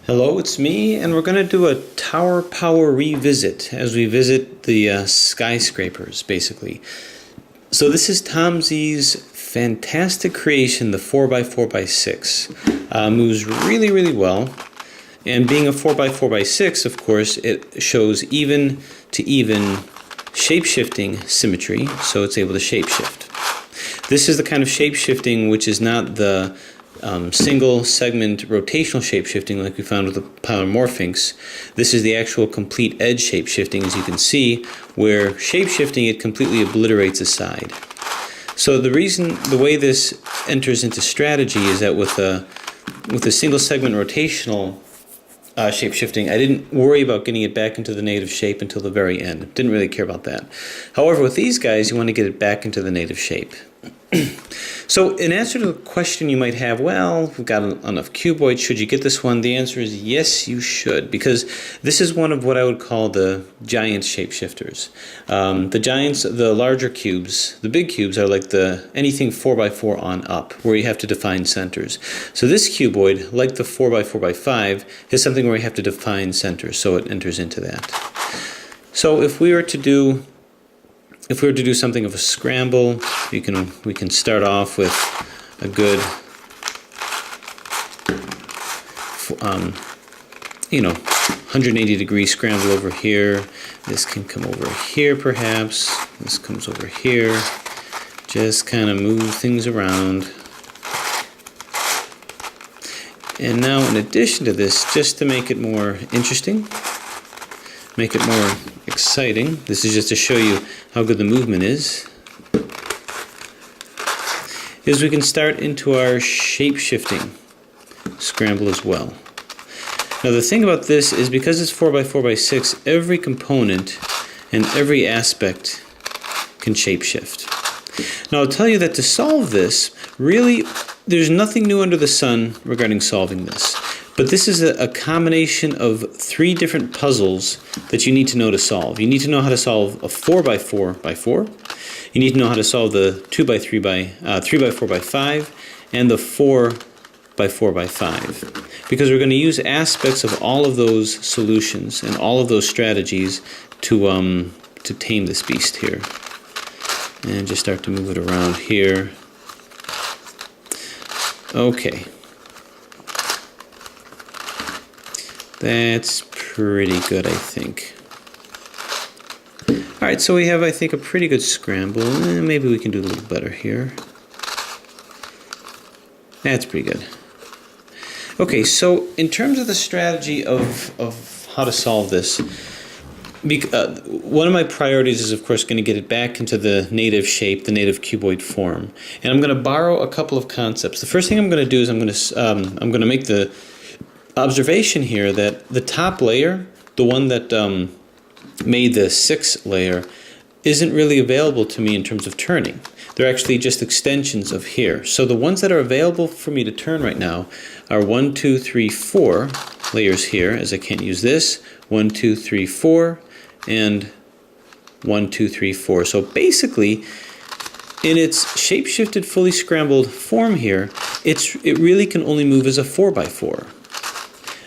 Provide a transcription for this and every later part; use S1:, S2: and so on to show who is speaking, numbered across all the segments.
S1: Hello, it's me, and we're going to do a tower power revisit as we visit the skyscrapers, basically. So this is Tom Z's fantastic creation, the 4x4x6. Moves really, really well. And being a 4x4x6, of course, it shows even to even shape-shifting symmetry, so it's able to shape-shift. This is the kind of shape-shifting which is not the single segment rotational shape-shifting like we found with the polymorphincs. This is the actual complete edge shape-shifting, as you can see, where shape-shifting it completely obliterates a side. So the way this enters into strategy is that with a single segment rotational shape-shifting, I didn't worry about getting it back into the native shape until the very end. Didn't really care about that. However, with these guys, you want to get it back into the native shape. So in answer to the question you might have, well, we've got enough cuboids, should you get this one? The answer is yes, you should, because this is one of what I would call the giant shapeshifters. The giants, the larger cubes, the big cubes are like anything 4x4 on up, where you have to define centers. So this cuboid, like the 4x4x5, is something where you have to define centers, so it enters into that. So if we were to do something of a scramble, we can start off with a good, 180-degree scramble over here. This can come over here, perhaps. This comes over here. Just kind of move things around. And now, in addition to this, just to make it more interesting, make it more exciting, this is just to show you how good the movement is we can start into our shape-shifting scramble as well. Now the thing about this is because it's 4x4x6, every component and every aspect can shape-shift. Now I'll tell you that to solve this, really, there's nothing new under the sun regarding solving this. But this is a combination of 3 different puzzles that you need to know to solve. You need to know how to solve a 4x4x4. You need to know how to solve the 3x4x5 and the 4x4x5. Because we're going to use aspects of all of those solutions and all of those strategies to tame this beast here. And just start to move it around here. Okay. That's pretty good, I think. Alright, so we have, I think, a pretty good scramble. Maybe we can do a little better here. That's pretty good. Okay, so in terms of the strategy of how to solve this, one of my priorities is, of course, going to get it back into the native shape, the native cuboid form. And I'm going to borrow a couple of concepts. The first thing I'm going to do is I'm going to make the observation here that the top layer, the one that made the 6th layer, isn't really available to me in terms of turning. They're actually just extensions of here. So the ones that are available for me to turn right now are 1, 2, 3, 4 layers here, as I can't use this, 1, 2, 3, 4, and 1, 2, 3, 4. So basically, in its shape-shifted, fully scrambled form here, it really can only move as a 4x4.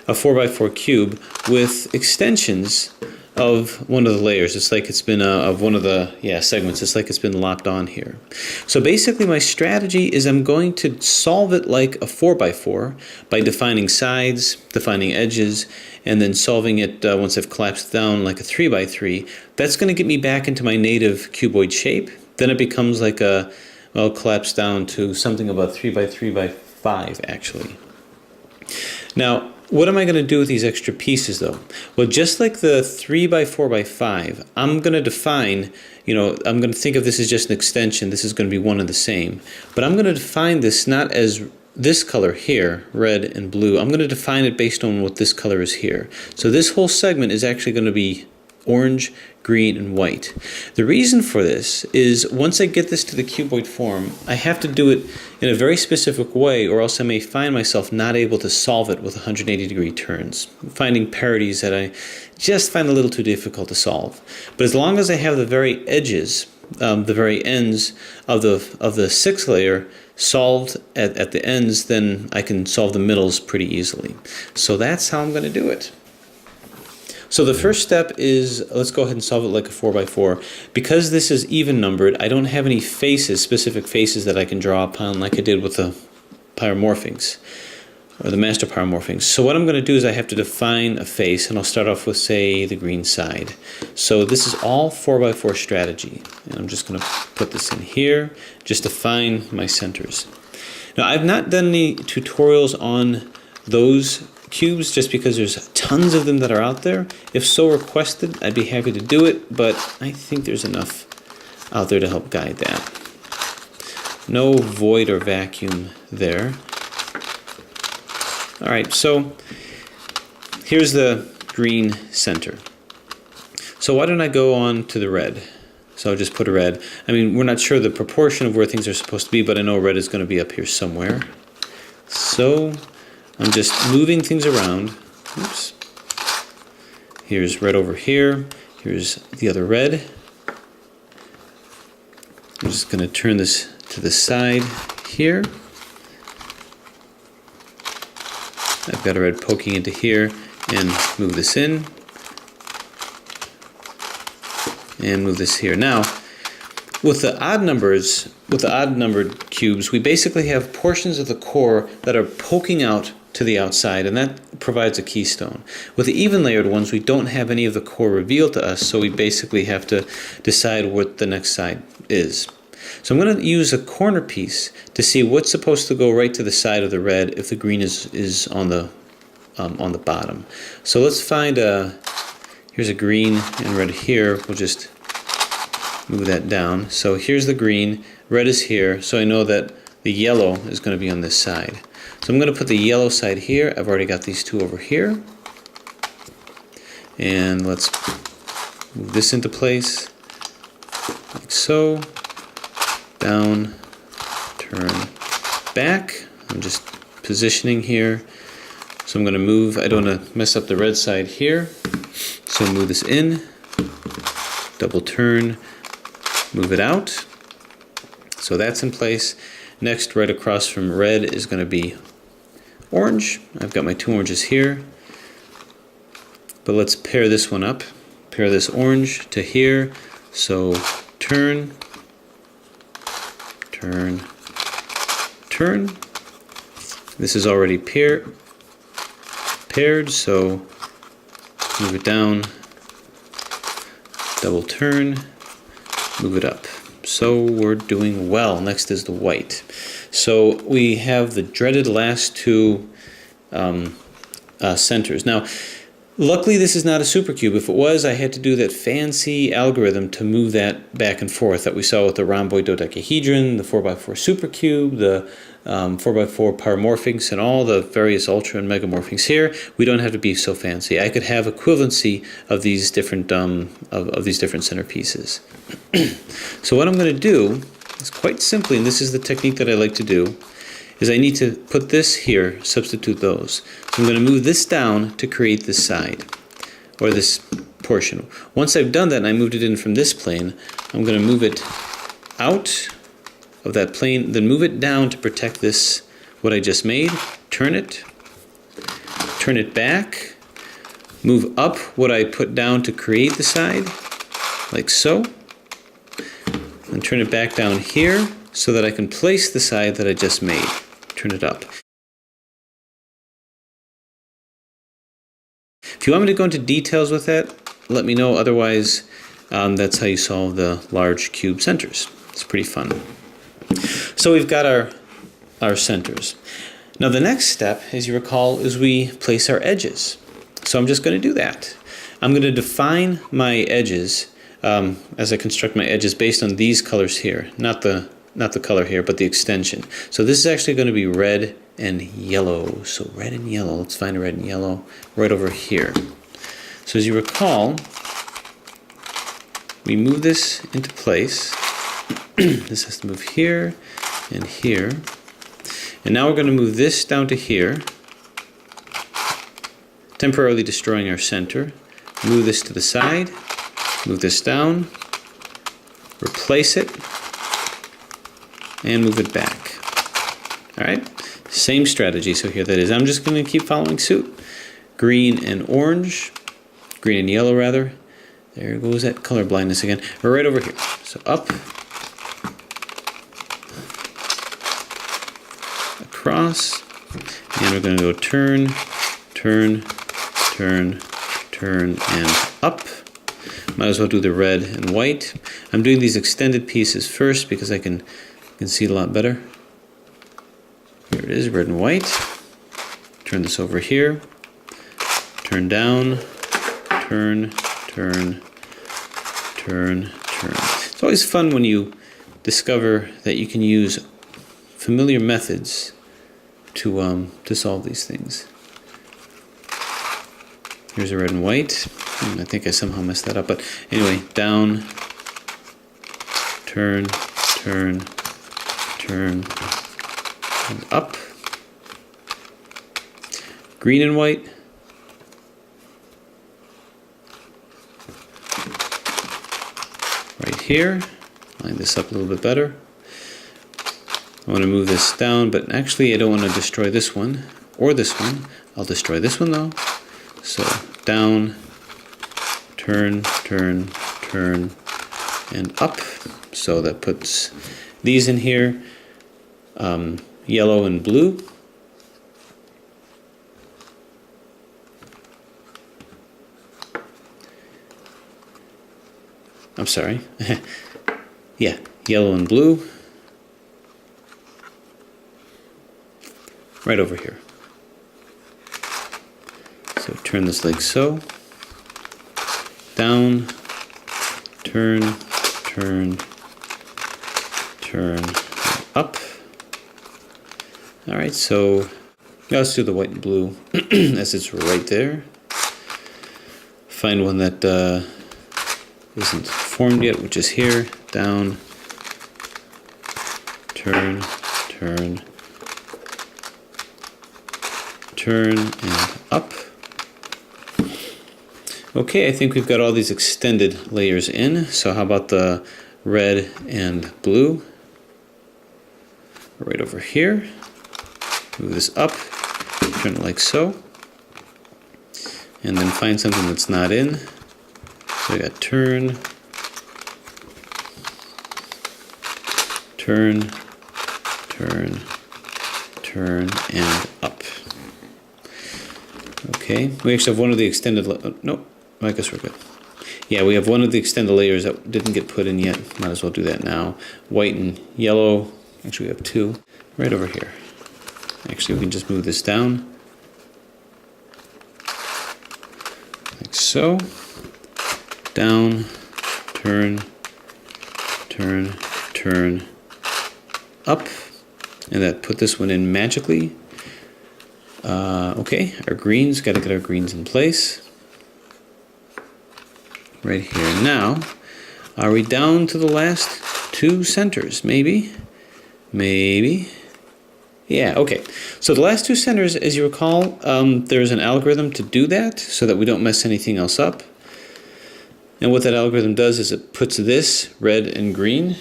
S1: A 4x4 cube with extensions of one of the layers. It's like it's been of one of the segments. It's like it's been lopped on here. So basically my strategy is I'm going to solve it like a 4x4 by defining sides, defining edges, and then solving it once I've collapsed down like a 3x3. That's going to get me back into my native cuboid shape. Then it becomes like collapsed down to something about 3x3x5 actually. Now, what am I going to do with these extra pieces, though? Well, just like the 3x4x5, I'm going to define, I'm going to think of this as just an extension. This is going to be one and the same. But I'm going to define this not as this color here, red and blue. I'm going to define it based on what this color is here. So this whole segment is actually going to be orange, green, and white. The reason for this is once I get this to the cuboid form, I have to do it in a very specific way, or else I may find myself not able to solve it with 180-degree turns, finding parities that I just find a little too difficult to solve. But as long as I have the very edges, the very ends of the 6th layer solved at the ends, then I can solve the middles pretty easily. So that's how I'm going to do it. So the first step is, let's go ahead and solve it like a 4x4. Because this is even numbered, I don't have any faces, specific faces that I can draw upon like I did with the pyromorphings, or the master pyromorphings. So what I'm going to do is I have to define a face, and I'll start off with, say, the green side. So this is all 4x4 strategy. And I'm just going to put this in here, just define my centers. Now I've not done any tutorials on those cubes just because there's tons of them that are out there. If so requested, I'd be happy to do it, but I think there's enough out there to help guide that. No void or vacuum there. All right, so here's the green center. So why don't I go on to the red? So I'll just put a red. I mean, we're not sure the proportion of where things are supposed to be, but I know red is going to be up here somewhere. So I'm just moving things around. Oops. Here's red over here. Here's the other red. I'm just going to turn this to the side here. I've got a red poking into here, and move this in. And move this here. Now, with the odd numbered cubes, we basically have portions of the core that are poking out to the outside, and that provides a keystone. With the even layered ones, we don't have any of the core revealed to us, so we basically have to decide what the next side is. So I'm going to use a corner piece to see what's supposed to go right to the side of the red if the green is on the bottom. So let's find here's a green and red here. We'll just move that down. So here's the green, red is here, so I know that the yellow is going to be on this side. So I'm going to put the yellow side here. I've already got these two over here. And let's move this into place, like so. Down, turn back. I'm just positioning here. So I'm going to move, I don't want to mess up the red side here. So move this in, double turn, move it out. So that's in place. Next, right across from red is going to be orange. I've got my two oranges here. But let's pair this one up. Pair this orange to here. So turn, turn, turn. This is already paired, so move it down, double turn, move it up. So we're doing well. Next is the white. So we have the dreaded last two centers. Now, luckily this is not a supercube. If it was, I had to do that fancy algorithm to move that back and forth that we saw with the rhomboid dodecahedron, the 4x4 supercube, the 4x4 pyromorphings, and all the various ultra and megamorphings. Here, we don't have to be so fancy. I could have equivalency of these different of these different centerpieces. So what I'm going to do is quite simply, and this is the technique that I like to do, is I need to put this here, substitute those. So I'm going to move this down to create this side, or this portion. Once I've done that and I moved it in from this plane, I'm going to move it out of that plane, then move it down to protect this, what I just made, turn it back, move up what I put down to create the side, like so, and turn it back down here so that I can place the side that I just made. Turn it up. If you want me to go into details with that, let me know. Otherwise, that's how you solve the large cube centers. It's pretty fun. So we've got our centers. Now the next step, as you recall, is we place our edges. So I'm just going to do that. I'm going to define my edges as I construct my edges based on these colors here, not the color here, but the extension. So this is actually going to be red and yellow. So red and yellow. Let's find red and yellow right over here. So as you recall, we move this into place. This has to move here and here. And now we're going to move this down to here, temporarily destroying our center. Move this to the side, move this down, replace it, and move it back. All right, same strategy. So here that is. I'm just going to keep following suit. Green and orange, green and yellow rather. There goes that color blindness again. We're right over here. So up, across, and we're going to go turn, turn, turn, turn, and up. Might as well do the red and white. I'm doing these extended pieces first because I can see it a lot better. Here it is, red and white. Turn this over here. Turn down, turn, turn, turn, turn. It's always fun when you discover that you can use familiar methods to solve these things. Here's a red and white. I think I somehow messed that up, but anyway, down, turn, turn, turn, and up. Green and white. Right here. Line this up a little bit better. I want to move this down, but actually I don't want to destroy this one or this one. I'll destroy this one though. So down, turn, turn, turn, and up. So that puts these in here, yellow and blue. I'm sorry. Yeah, yellow and blue. Right over here. So turn this like so. Down, turn, turn, turn, up. All right, so now let's do the white and blue as it's right there. Find one that isn't formed yet, which is here. Down, turn, turn, turn, and up. Okay, I think we've got all these extended layers in. So how about the red and blue? Right over here. Move this up, turn it like so. And then find something that's not in. So I got turn, turn, turn, turn, and up. Okay, we actually have one of the extended, nope, I guess we're good. Yeah, we have one of the extended layers that didn't get put in yet. Might as well do that now. White and yellow, actually we have two, right over here. Actually, we can just move this down, like so. Down, turn, turn, turn, up, and that put this one in magically. Okay, our greens, got to get our greens in place. Right here. Now, are we down to the last two centers? Maybe. Maybe. Yeah, okay. So the last two centers, as you recall, there's an algorithm to do that so that we don't mess anything else up. And what that algorithm does is it puts this red and green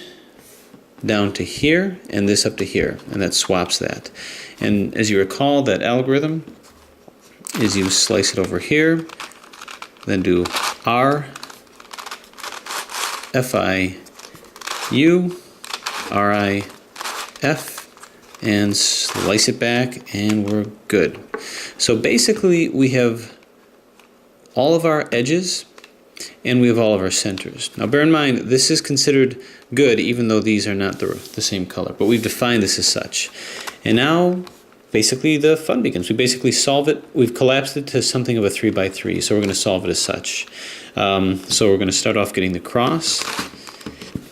S1: down to here and this up to here, and that swaps that. And as you recall, that algorithm is you slice it over here, then do R, F-I-U, R-I-F, and slice it back, and we're good. So basically we have all of our edges and we have all of our centers. Now bear in mind, this is considered good even though these are not the same color, but we've defined this as such. And now basically the fun begins. We basically solve it. We've collapsed it to something of a 3 by 3, so we're going to solve it as such. So we're going to start off getting the cross.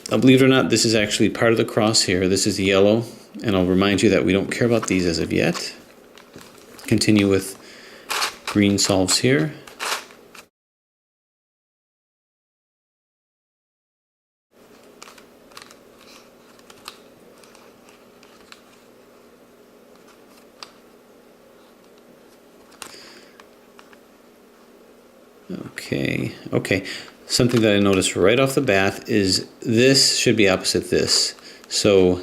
S1: Believe it or not, this is actually part of the cross here. This is the yellow, and I'll remind you that we don't care about these as of yet. Continue with green solves here. Okay. Something that I noticed right off the bat is this should be opposite this. So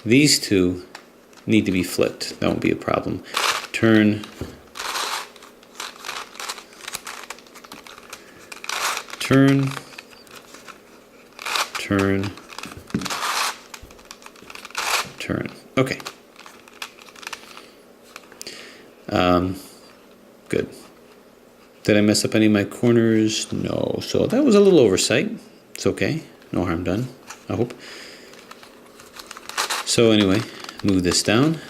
S1: these two need to be flipped. That won't be a problem. Turn, turn, turn, turn. Okay. Good. Did I mess up any of my corners? No. So that was a little oversight. It's okay. No harm done, I hope. So anyway, move this down.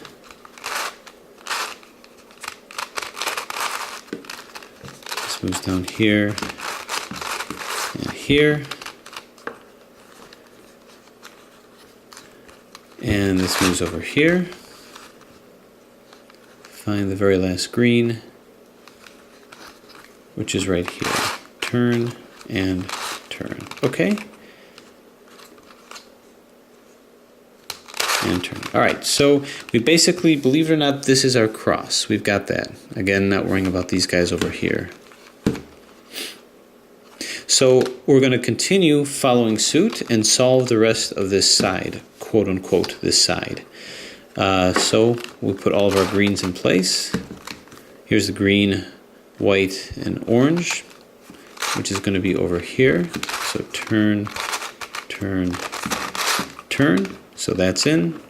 S1: This moves down here and here. And this moves over here. Find the very last green, which is right here. Turn and turn. Okay. And turn. All right, so we basically, believe it or not, this is our cross. We've got that. Again, not worrying about these guys over here. So we're going to continue following suit and solve the rest of this side, quote unquote, this side. So we'll put all of our greens in place. Here's the green, white, and orange, which is going to be over here. So turn, turn, turn. So that's in.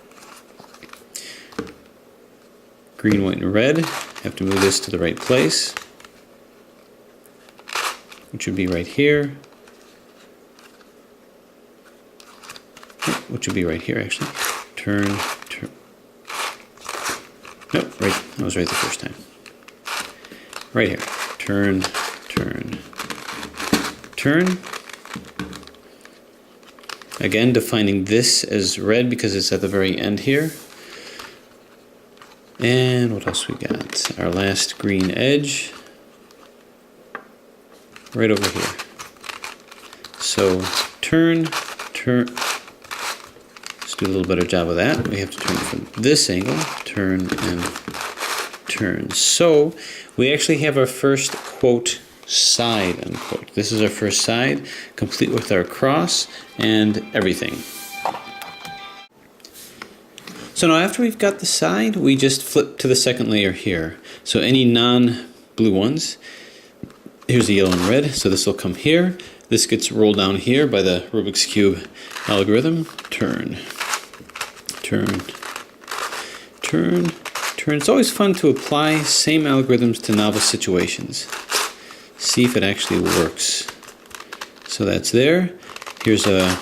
S1: Green, white, and red. Have to move this to the right place, which would be right here. Which would be right here, actually. Turn, turn. Nope, right. I was right the first time. Right here. Turn, turn, turn. Again, defining this as red because it's at the very end here. And what else we got? Our last green edge. Right over here. So turn, turn. Let's do a little better job of that. We have to turn from this angle. Turn and turn. So we actually have our first quote side, unquote. This is our first side, complete with our cross and everything. So now after we've got the side, we just flip to the second layer here. So any non-blue ones, here's the yellow and red, so this will come here. This gets rolled down here by the Rubik's Cube algorithm. Turn, turn, turn, turn. It's always fun to apply same algorithms to novel situations. See if it actually works. So that's there. Here's a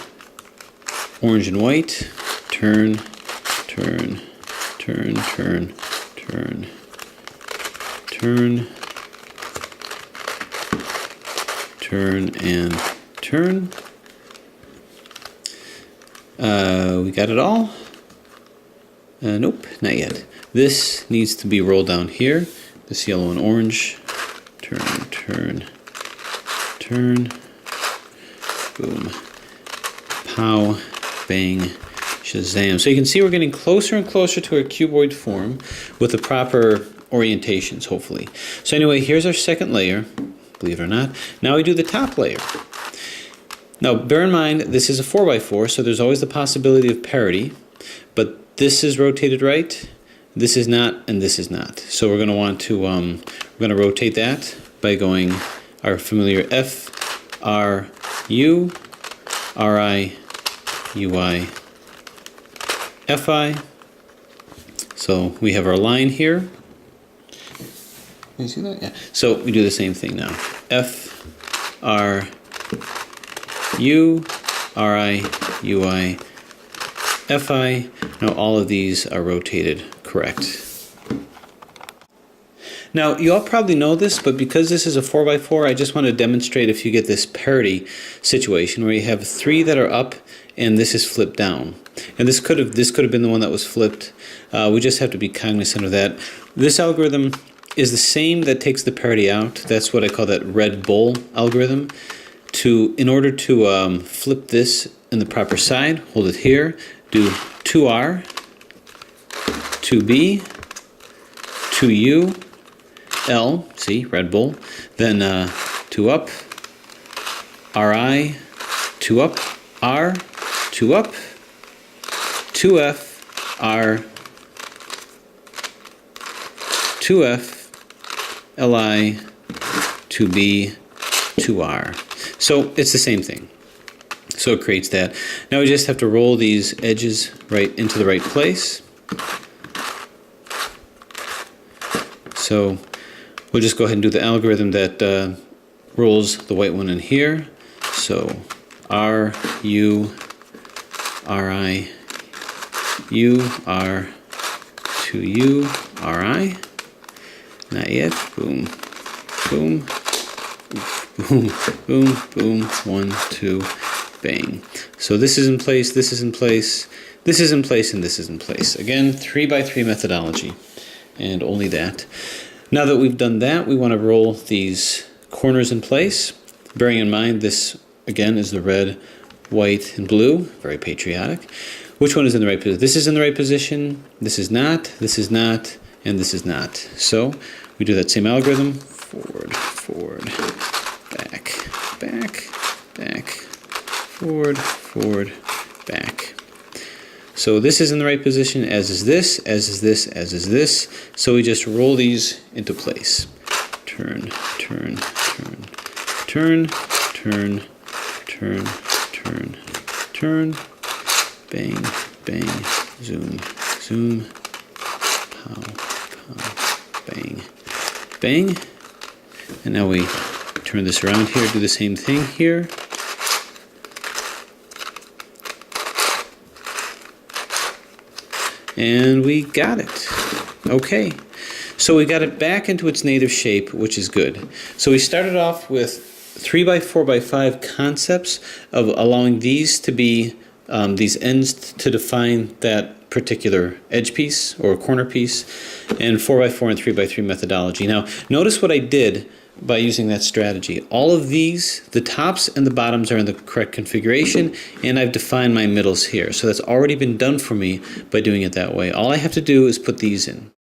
S1: orange and white. Turn, turn, turn, turn, turn, turn, turn, and turn. We got it all? Nope, not yet. This needs to be rolled down here. This yellow and orange. Turn, turn, turn. Boom. Pow, bang, shazam. So you can see we're getting closer and closer to our cuboid form with the proper orientations, hopefully. So anyway, here's our second layer, believe it or not. Now we do the top layer. Now bear in mind, this is a 4x4, so there's always the possibility of parity, but this is rotated right, this is not, and this is not. So we're going to want to, we're going to rotate that by going our familiar F, R, U, R, I, U, I, F, I. So we have our line here. Can you see that? Yeah. So we do the same thing now. F, R, U, R, I, U, I, F, I. Now all of these are rotated correct. Now, you all probably know this, but because this is a 4x4, I just want to demonstrate if you get this parity situation where you have three that are up and this is flipped down. And this could have been the one that was flipped. We just have to be cognizant of that. This algorithm is the same that takes the parity out. That's what I call that Red Bull algorithm. In order to flip this in the proper side, hold it here, do 2R, 2B, 2U, L, see, Red Bull, then 2 up, RI, 2 up, R, 2 up, 2F, R, 2F, Li, 2B, 2R. So it's the same thing. So it creates that. Now we just have to roll these edges right into the right place. So we'll just go ahead and do the algorithm that rolls the white one in here. So R, U, Ri, U, R, 2U, Ri. Not yet. Boom, boom, boom, boom, boom. 1, 2, bang. So this is in place, this is in place, this is in place, and this is in place. Again, 3x3 methodology, and only that. Now that we've done that, we want to roll these corners in place. Bearing in mind this, again, is the red, white, and blue. Very patriotic. Which one is in the right position? This is in the right position, this is not, and this is not. So we do that same algorithm. Forward, forward, back, back, back, forward, forward, back. So this is in the right position, as is this, as is this, as is this. So we just roll these into place. Turn, turn, turn, turn, turn, turn, turn, turn, bang, bang, zoom, zoom, pow, pow, bang, bang. And now we turn this around here, do the same thing here. And we got it. Okay. So we got it back into its native shape, which is good. So we started off with 3x4x5 concepts of allowing these to be, these ends to define that particular edge piece or corner piece, and 4x4 and 3x3 methodology. Now, notice what I did by using that strategy. All of these, the tops and the bottoms are in the correct configuration, and I've defined my middles here. So that's already been done for me by doing it that way. All I have to do is put these in.